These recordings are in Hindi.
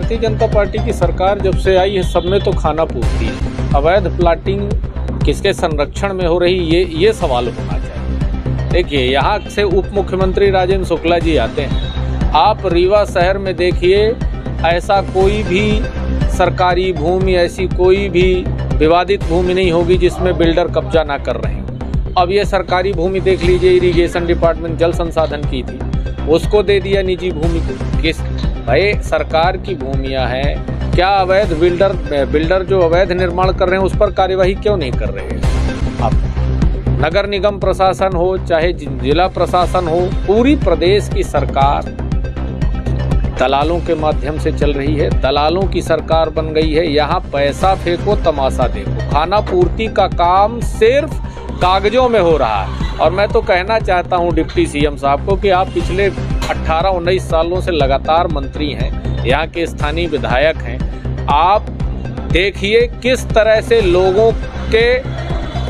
भारतीय जनता पार्टी की सरकार जब से आई है सब में तो खाना पूर्ति है। अवैध प्लाटिंग किसके संरक्षण में हो रही ये सवाल होना चाहिए। देखिए, यहाँ से उप मुख्यमंत्री राजेंद्र शुक्ला जी आते हैं। आप रीवा शहर में देखिए, ऐसा कोई भी सरकारी भूमि, ऐसी कोई भी विवादित भूमि नहीं होगी जिसमें बिल्डर कब्जा ना कर रहे हैं। अब ये सरकारी भूमि देख लीजिए, इरिगेशन डिपार्टमेंट जल संसाधन की थी, उसको दे दिया निजी भूमि को। किस भाई, सरकार की भूमियां हैं, क्या अवैध बिल्डर जो अवैध निर्माण कर रहे हैं उस पर कार्यवाही क्यों नहीं कर रहे हैं? अब नगर निगम प्रशासन हो चाहे जिला प्रशासन हो, पूरी प्रदेश की सरकार दलालों के माध्यम से चल रही है। दलालों की सरकार बन गई है। यहाँ पैसा फेंको, तमाशा देखो। खाना पूर्ति का काम सिर्फ कागजों में हो रहा है। और मैं तो कहना चाहता हूँ डिप्टी सीएम साहब को कि आप पिछले 18-19 सालों से लगातार मंत्री हैं, यहाँ के स्थानीय विधायक हैं। आप देखिए किस तरह से लोगों के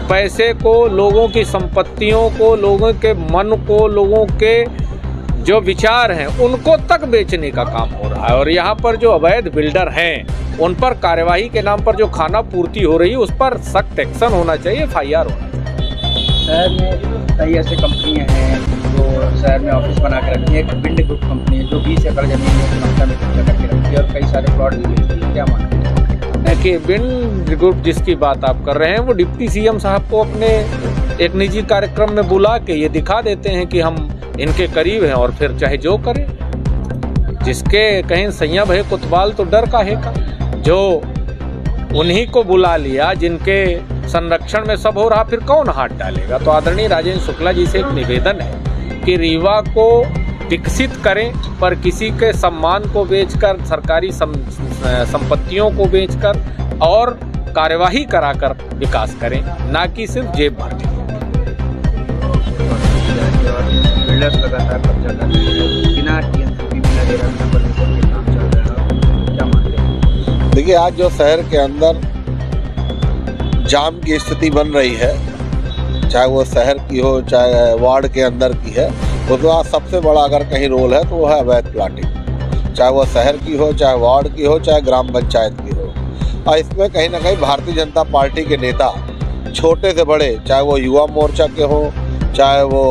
पैसे को, लोगों की संपत्तियों को, लोगों के मन को, लोगों के जो विचार हैं उनको तक बेचने का काम हो रहा है। और यहाँ पर जो अवैध बिल्डर हैं उन पर कार्यवाही के नाम पर जो खाना पूर्ति हो रही है उस पर सख्त एक्शन होना चाहिए, FIR होना चाहिए। शहर में कई ऐसी कंपनियां हैं जो शहर में ऑफिस बना के रखी है। एक बिंड ग्रुप कंपनी है जो 20 एकड़ जमीन में क्षमता में कब्जा करके रखी है और कई सारे प्लॉट भी बेचती है। क्या मानते हैं? देखिए, बिंड ग्रुप जिसकी बात आप कर रहे हैं वो डिप्टी सीएम साहब को अपने एक निजी कार्यक्रम में बुला के ये दिखा देते हैं कि हम इनके करीब हैं, और फिर चाहे जो करें। जिसके कहीं संयम है कुतवाल तो डर काहे का। जो उन्हीं को बुला लिया जिनके संरक्षण में सब हो रहा, फिर कौन हाथ डालेगा? तो आदरणीय राजेंद्र शुक्ला जी से एक निवेदन है कि रीवा को विकसित करें, पर किसी के सम्मान को बेचकर, सरकारी संपत्तियों को बेचकर और कार्यवाही कराकर विकास करें, ना कि सिर्फ जेब भर के। बिल्डर्स लगातार कब्जा कर रहे हैं, बिना TNCP बिना रेरा बिना परमिशन के काम चल रहा है। क्या मानते हैं? देखिए, आज जो शहर के अंदर जाम की स्थिति बन रही है, चाहे वो शहर की हो चाहे वार्ड के अंदर की है, उसका सबसे बड़ा अगर कहीं रोल है तो वो है अवैध प्लाटिंग। चाहे वो शहर की हो, चाहे वार्ड की हो, चाहे ग्राम पंचायत की हो। और इसमें कहीं ना कहीं भारतीय जनता पार्टी के नेता, छोटे से बड़े, चाहे वो युवा मोर्चा के हों, चाहे वो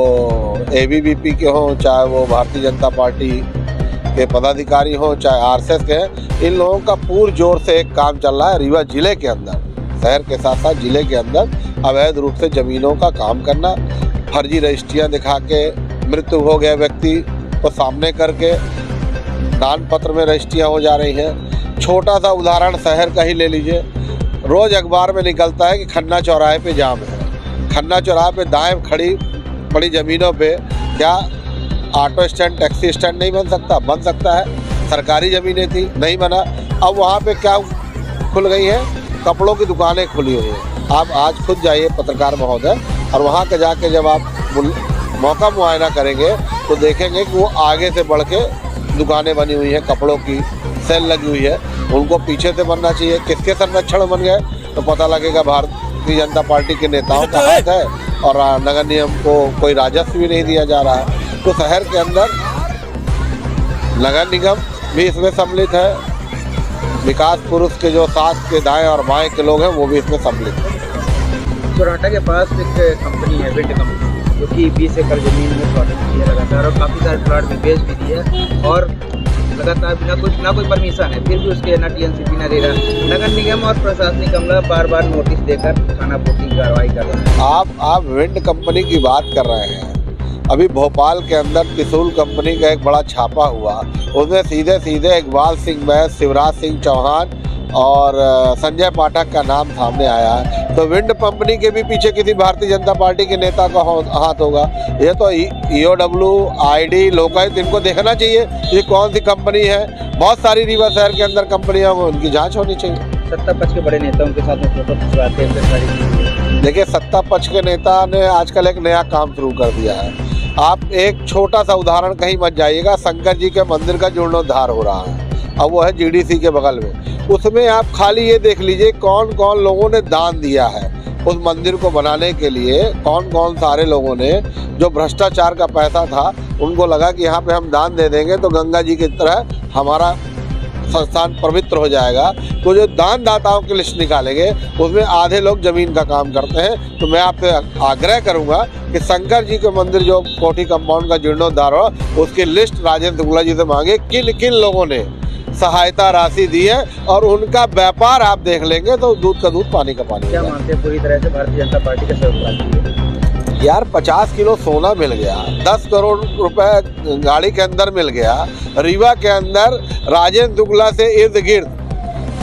ABVP के हों, चाहे वो भारतीय जनता पार्टी के पदाधिकारी हों, चाहे RSS के हैं, इन लोगों का पूर्ण जोर से एक काम चल रहा है रीवा जिले के अंदर, शहर के साथ साथ जिले के अंदर अवैध रूप से ज़मीनों का काम करना, फर्जी रजिस्ट्रियाँ दिखा के मृत्यु हो गए व्यक्ति को सामने करके दान पत्र में रजिस्ट्रियाँ हो जा रही हैं। छोटा सा उदाहरण शहर का ही ले लीजिए। रोज़ अखबार में निकलता है कि खन्ना चौराहे पे जाम है। खन्ना चौराहे पे दाएं खड़ी बड़ी ज़मीनों पे क्या ऑटो स्टैंड, टैक्सी स्टैंड नहीं बन सकता? बन सकता है। सरकारी ज़मीनें थी, नहीं बना। अब वहाँ पे क्या खुल गई है? कपड़ों की दुकानें खुली हुई हैं। आप आज खुद जाइए पत्रकार महोदय, और वहाँ के जाके जब आप मौका मुआयना करेंगे तो देखेंगे कि वो आगे से बढ़ के दुकानें बनी हुई हैं, कपड़ों की सेल लगी हुई है। उनको पीछे से बनना चाहिए। किसके संरक्षण बन गए तो पता लगेगा भारतीय जनता पार्टी के नेताओं का हाथ है, और नगर निगम को कोई राजस्व भी नहीं दिया जा रहा है। तो शहर के अंदर नगर निगम भी इसमें सम्मिलित है, विकास पुरुष के जो साथ के दाएं और बाएं के लोग हैं वो भी इसमें सम्मिलित हैं। चौराटा के पास एक कंपनी है, बिंड कंपनी, जो कि 20 एकड़ जमीन में प्लॉटिंग की है लगातार, और काफ़ी सारे प्लॉट भी बेच भी दिए, और लगातार बिना कोई परमिशन है, फिर भी उसके ना TNCP ना रेरा। नगर निगम और प्रशासनिक अमला बार बार नोटिस देकर खाना पूर्ति की कार्रवाई कर रहे हैं। आप विंड कंपनी की बात कर रहे हैं। अभी भोपाल के अंदर त्रिशूल कंपनी का एक बड़ा छापा हुआ, उसमें सीधे सीधे इकबाल सिंह बैस, शिवराज सिंह चौहान और संजय पाठक का नाम सामने आया है। तो विंड कंपनी के भी पीछे किसी भारतीय जनता पार्टी के नेता का हाथ होगा। ये तो EOW, ID, लोकायुक्त, इनको देखना चाहिए ये कौन सी कंपनी है। बहुत सारी रीवा शहर के अंदर कंपनियां हैं, उनकी जांच होनी चाहिए। सत्ता पक्ष के बड़े नेताओं के साथ में फोटो खिंचवाते हैं, फिर सारी चीजें। देखिए, सत्ता पक्ष के नेता ने आजकल एक नया काम शुरू कर दिया है। आप एक छोटा सा उदाहरण, कहीं मत जाइएगा, शंकर जी के मंदिर का जीर्णोद्धार हो रहा है, अब वो है GDC के बगल में। उसमें आप खाली ये देख लीजिए कौन कौन लोगों ने दान दिया है उस मंदिर को बनाने के लिए। कौन कौन सारे लोगों ने, जो भ्रष्टाचार का पैसा था, उनको लगा कि यहाँ पे हम दान दे देंगे तो गंगा जी की तरह हमारा संस्थान पवित्र हो जाएगा, तो जो दान दाताओं की लिस्ट निकालेंगे उसमें आधे लोग जमीन का काम करते हैं। तो मैं आपसे आग्रह करूंगा कि शंकर जी के मंदिर जो कोठी कंपाउंड का जीर्णोद्धार हो, उसकी लिस्ट राजेंद्र शुक्ला जी से मांगे किन किन लोगों ने सहायता राशि दी है, और उनका व्यापार आप देख लेंगे तो दूध का दूध पानी का पानी। क्या मानते हैं पूरी तरह से भारतीय जनता पार्टी का सहयोग? यार 50 किलो सोना मिल गया, 10 करोड़ रुपए गाड़ी के अंदर मिल गया। रीवा के अंदर राजेंद्र शुक्ला से इर्द गिर्द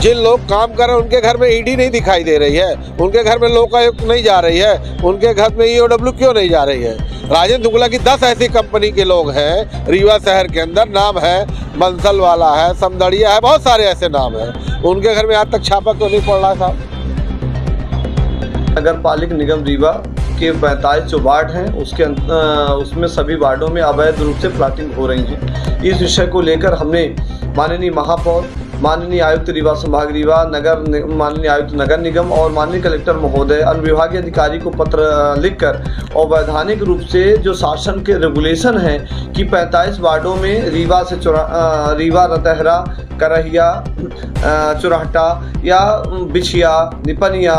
जिन लोग काम कर रहे हैं उनके घर में ईडी नहीं दिखाई दे रही है, उनके घर में लोकायुक्त नहीं जा रही है, उनके घर में ईओडब्ल्यू क्यों नहीं जा रही है? राजेंद्र शुक्ला की 10 ऐसी कंपनी के लोग हैं रीवा शहर के अंदर, नाम है बंसल वाला है, समदड़िया है, बहुत सारे ऐसे नाम हैं, उनके घर में आज तक छापा क्यों नहीं पड़ रहा साहब? नगर पालिक निगम रीवा के 45 जो वार्ड हैं उसमें सभी वार्डों में अवैध रूप से प्लाटिंग हो रही है। इस विषय को लेकर हमने माननीय महापौर, माननीय आयुक्त रीवा संभाग रीवा, माननीय आयुक्त नगर निगम और माननीय कलेक्टर महोदय, अनुविभागीय अधिकारी को पत्र लिखकर अवैधानिक रूप से जो शासन के रेगुलेशन है कि 45 वार्डों में रीवा से रीवा, रतहरा, करहिया, चुराहटा या बिछिया, निपनिया,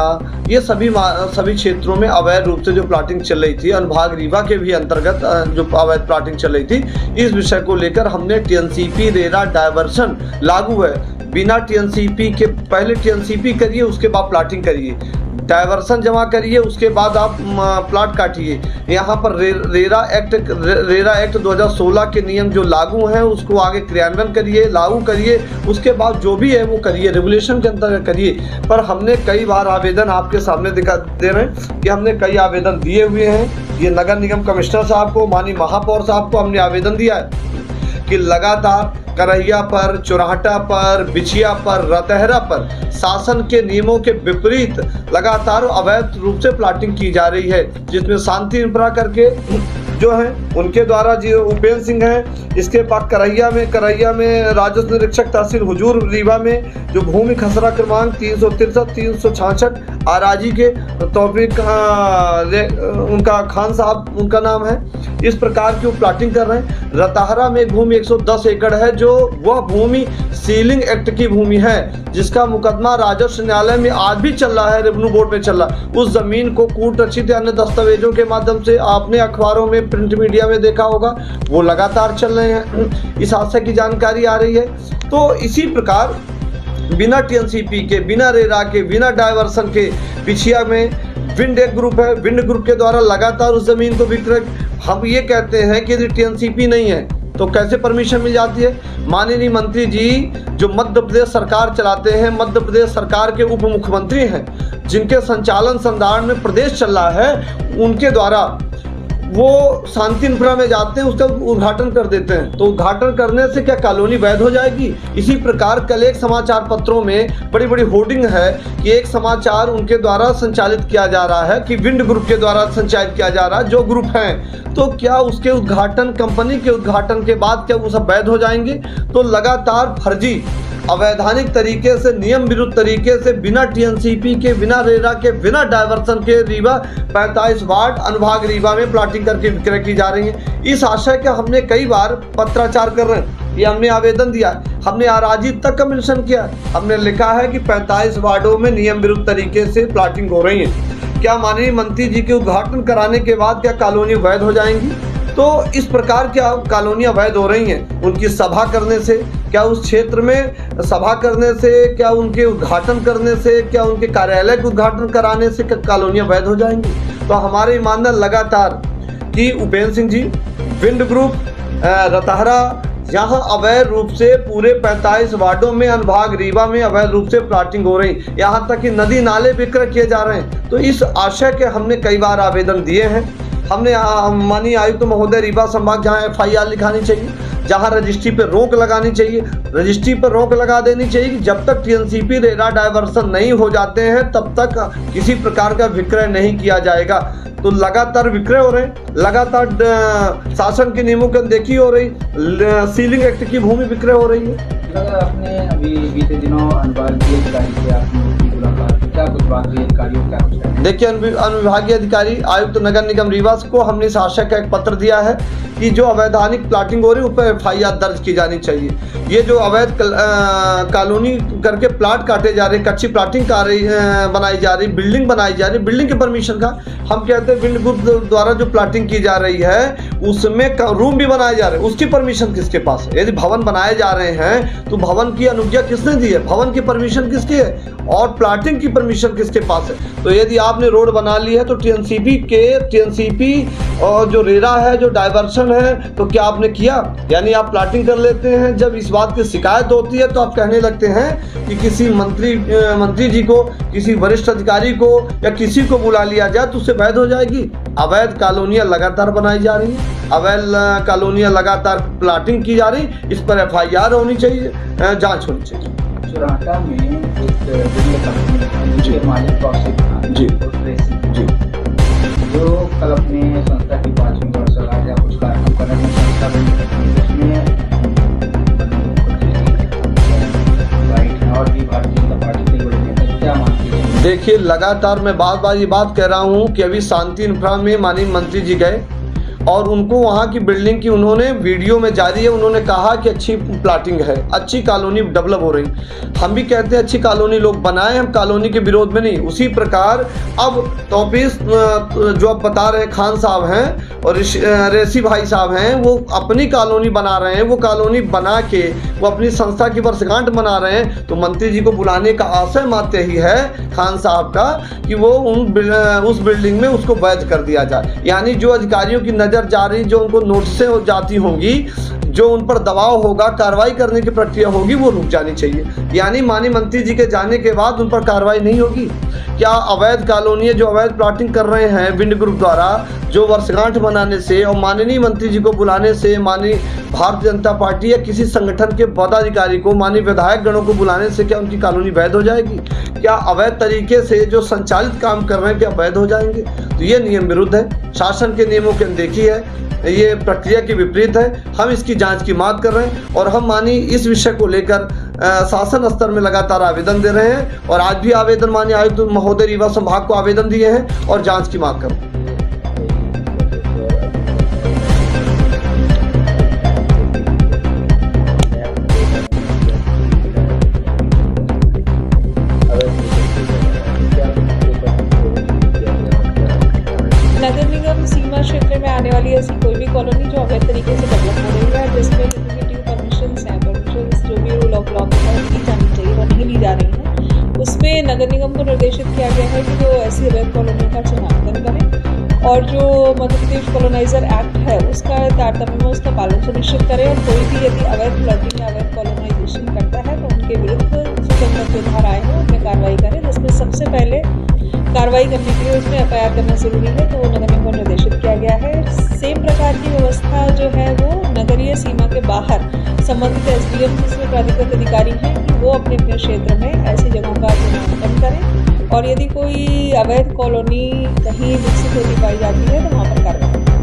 ये सभी क्षेत्रों में अवैध रूप से जो प्लाटिंग चल रही थी, अनुभाग रीवा के भी अंतर्गत जो अवैध प्लाटिंग चल रही थी, इस विषय को लेकर हमने टीएनसीपी रेरा डायवर्सन लागू है, बिना टीएनसीपी के पहले टीएनसीपी करिए, उसके बाद प्लाटिंग करिए, डायवर्सन जमा करिए, उसके बाद आप प्लाट काटिए। यहाँ पर रेरा एक्ट 2016 के नियम जो लागू हैं उसको आगे क्रियान्वयन करिए, लागू करिए, उसके बाद जो भी है वो करिए, रेगुलेशन के अंतर्गत करिए। पर हमने कई बार आवेदन आपके सामने दिखा दे रहे हैं कि हमने कई आवेदन दिए हुए हैं। ये नगर निगम कमिश्नर साहब को, माननीय महापौर साहब को हमने आवेदन दिया है कि लगातार करहिया पर, चुराहटा पर, बिछिया पर, रतहरा पर शासन के नियमों के विपरीत लगातार अवैध रूप से प्लाटिंग की जा रही है, जिसमें शांति इंफ्रा करके जो है उनके द्वारा जो उपेंद्र सिंह है, इसके बाद करहिया में राजस्व निरीक्षक तहसील हुजूर रीवा में जो भूमि खसरा क्रमांक 363, 366 आराजी के तौफीक उनका खान साहब उनका नाम है, इस प्रकार की वो प्लाटिंग कर रहे हैं। रतहरा में भूमि 110 एकड़ है, जो वह भूमि सीलिंग एक्ट की भूमि है, जिसका मुकदमा राजस्व न्यायालय में आज भी चल रहा है, रेवेन्यू बोर्ड में चल रहा है। उस जमीन को कूट रचित अन्य दस्तावेजों के माध्यम से आपने अखबारों में, प्रिंट मीडिया में देखा होगा, वो लगातार चल रहे हैं, इस हादसे की जानकारी आ रही है। तो इसी प्रकार बिना टीएनसीपी के, बिना रेरा के, बिना डायवर्सन के बिछिया में विंड एक ग्रुप है, विंड ग्रुप के द्वारा लगातार उस जमीन को विक्रय। हम ये कहते हैं कि यदि टीएनसीपी नहीं है तो कैसे परमिशन मिल जाती है? माननीय मंत्री जी जो मध्य प्रदेश सरकार चलाते हैं, मध्य प्रदेश सरकार के उप मुख्यमंत्री हैं, जिनके संचालन संधारण में प्रदेश चल रहा है, उनके द्वारा वो शांति इंफ्रा में जाते हैं, उसका उद्घाटन कर देते हैं। तो उद्घाटन करने से क्या कॉलोनी वैध हो जाएगी? इसी प्रकार कल एक समाचार पत्रों में बड़ी बड़ी होर्डिंग है कि एक समाचार उनके द्वारा संचालित किया जा रहा है कि विंड ग्रुप के द्वारा संचालित किया जा रहा है, जो ग्रुप हैं, तो क्या उसके उद्घाटन, कंपनी के उद्घाटन के बाद क्या वो सब वैध हो जाएंगे? तो लगातार फर्जी, अवैधानिक तरीके से, नियम विरुद्ध तरीके से, बिना टीएनसीपी के, बिना रेरा के, बिना डायवर्सन के रीवा 45 वार्ड अनुभाग रीवा में प्लाटिंग करके विक्रय की जा रही है। इस आशय का हमने कई बार पत्राचार कर रहे हैं, ये हमने आवेदन दिया है, हमने आराजी तक का मेंशन किया, हमने लिखा है कि 45 वार्डों में नियम विरुद्ध तरीके से प्लाटिंग हो रही है। क्या माननीय मंत्री जी के उद्घाटन कराने के बाद क्या कॉलोनी वैध हो जाएंगी? तो इस प्रकार क्या कॉलोनियां वैध हो रही हैं? उनकी सभा करने से, क्या उस क्षेत्र में सभा करने से, क्या उनके उद्घाटन करने से, क्या उनके कार्यालय के उद्घाटन कराने से क्या कॉलोनियां वैध हो जाएंगी? तो हमारे मानना लगातार कि उपेंद्र सिंह जी, विंड ग्रुप, रतहरा, यहाँ अवैध रूप से पूरे 45 वार्डों में अनुभाग रीवा में अवैध रूप से प्लाटिंग हो रही, यहाँ तक कि नदी नाले विक्रय किए जा रहे हैं। तो इस आशय के हमने कई बार आवेदन दिए हैं। हमने माननीय आयुक्त महोदय रीवा संभाग जहाँ एफआईआर लिखानी चाहिए, जहाँ रजिस्ट्री पर रोक लगानी चाहिए, रजिस्ट्री पर रोक लगा देनी चाहिए कि जब तक टीएनसीपी रेरा डायवर्सन नहीं हो जाते हैं तब तक किसी प्रकार का विक्रय नहीं किया जाएगा। तो लगातार विक्रय हो रहे, लगातार शासन के नियमों की अनदेखी हो रही, सीलिंग एक्ट की भूमि विक्रय हो रही है। आपने अभी बीते दिनों अनुविभागीय अधिकारी से आपने मुलाकात की, क्या कुछ बात हुई अधिकारियों, क्या कुछ? देखिए, अनुविभागीय अधिकारी आयुक्त नगर निगम रीवा को हमने इस आशय का एक पत्र दिया है कि जो अवैधानिक प्लाटिंग हो रही है उस पर FIR दर्ज की जानी चाहिए। ये जो अवैध कॉलोनी करके प्लाट काटे जा रहे, कच्ची प्लाटिंग बनाई जा रही, बिल्डिंग बनाई जा रही, बिल्डिंग के परमिशन का हम कहते हैं विंड ग्रुप द्वारा जो प्लाटिंग की जा रही है उसमें रूम भी बनाए जा रहे हैं, उसकी परमिशन किसके पास है? यदि भवन बनाए जा रहे हैं तो भवन की अनुज्ञा किसने दी है, भवन की परमिशन किसकी है और प्लाटिंग की परमिशन किसके पास है? तो यदि आपने रोड बना ली है तो टीएनसीपी और जो रेरा है, जो डाइवर्शन है, तो क्या आपने किया? यानी आप प्लाटिंग कर लेते हैं, जब इस बात की शिकायत होती है तो आप कहने लगते हैं कि किसी मंत्री जी को, किसी वरिष्ठ अधिकारी को या किसी को बुला लिया जाए तो उससे वैध हो जाएगी। अवैध कॉलोनियां लगातार बनाई जा रही हैं, अवैध कॉलोनियां लगातार प्लाटिंग की जा रही, इस पर FIR होनी चाहिए, जांच होनी चाहिए। चुराटा में एक बिल्डिंग कंपनी जिसके मालिक कौशिक खान जी जी जो कल अपने संस्था की 5वीं वर्षगांठ या कुछ कार्यक्रम कर रहे हैं, संस्था उसमें राइट है और भी भारतीय जनता पार्टी के बड़े नेता क्या मानते हैं? देखिए, लगातार मैं बार ये बात कह रहा हूँ कि अभी शांति इंफ्रा में माननीय मंत्री जी गए और उनको वहाँ की बिल्डिंग की उन्होंने वीडियो में जारी है, उन्होंने कहा कि अच्छी प्लाटिंग है, अच्छी कॉलोनी डेवलप हो रही। हम भी कहते हैं अच्छी कॉलोनी लोग बनाएं, हम कॉलोनी के विरोध में नहीं। उसी प्रकार अब तौफीक जो अब बता रहे खान साहब हैं और रेसी भाई साहब हैं, वो अपनी कॉलोनी बना रहे हैं, वो कॉलोनी बना के वो अपनी संस्था की वर्षगांठ मना रहे हैं। तो मंत्री जी को बुलाने का आशय मात्र ही है खान साहब का कि वो उस बिल्डिंग में उसको वैध कर दिया जाए। यानी जो अधिकारियों की नज़र जा रही, जो उनको नोटिसें हो जाती होंगी, जो उन पर दबाव होगा, कार्रवाई करने की प्रक्रिया होगी, वो रुक जानी चाहिए। यानी माननीय मंत्री जी के जाने के बाद उन पर कार्रवाई नहीं होगी। क्या अवैध कॉलोनी जो अवैध प्लाटिंग कर रहे हैं विंड ग्रुप द्वारा, जो वर्षगांठ मनाने से और माननीय मंत्री जी को बुलाने से, माननीय भारतीय जनता पार्टी या किसी संगठन के पदाधिकारी को, माननीय विधायक गणों को बुलाने से क्या उनकी कॉलोनी वैध हो जाएगी? क्या अवैध तरीके से जो संचालित काम कर रहे हैं क्या वैध हो जाएंगे? तो ये नियम विरुद्ध है, शासन के नियमों की अनदेखी है, ये प्रक्रिया के विपरीत है। हम इसकी जांच की मांग कर रहे हैं और हम माननीय इस विषय को लेकर शासन स्तर में लगातार आवेदन दे रहे हैं और आज भी आवेदन माननीय आयुक्त महोदय रीवा संभाग को आवेदन दिए हैं और जांच की मांग कर रहे हैं। नगर निगम सीमा क्षेत्र में आने वाली ऐसी कोई भी कॉलोनी जो अवैध तरीके से डेवलप हो रही है, जिसमें एग्जीक्यूटिव परमिशंस जो भी रूल ऑफ लॉ के तहत ली जानी चाहिए वो नहीं ली जा रही हैं, उसमें नगर निगम को निर्देशित किया गया है कि वो ऐसी अवैध कॉलोनियों का चिन्हांकन करें और जो मध्य प्रदेश कॉलोनाइजर एक्ट है उसका तारतम्य में उसका पालन सुनिश्चित करें और कोई भी यदि अवैध प्लॉटिंग या अवैध कॉलोनाइजेशन करता है तो उनके विरुद्ध सुसंगत जो धाराएं हैं उनमें कार्रवाई करें, जिसमें सबसे पहले कार्रवाई करने के लिए उसमें FIR करना जरूरी है, तो वो नगर निगम को निर्देशित किया गया है। सेम प्रकार की व्यवस्था जो है वो नगरीय सीमा के बाहर संबंधित SDM जिसमें प्राधिकृत अधिकारी हैं कि वो अपने अपने क्षेत्र में ऐसी जगहों का चिन्हांकन करें और यदि कोई अवैध कॉलोनी कहीं विकसित होती पाई जाती है तो वहाँ पर कार्रवाई करें।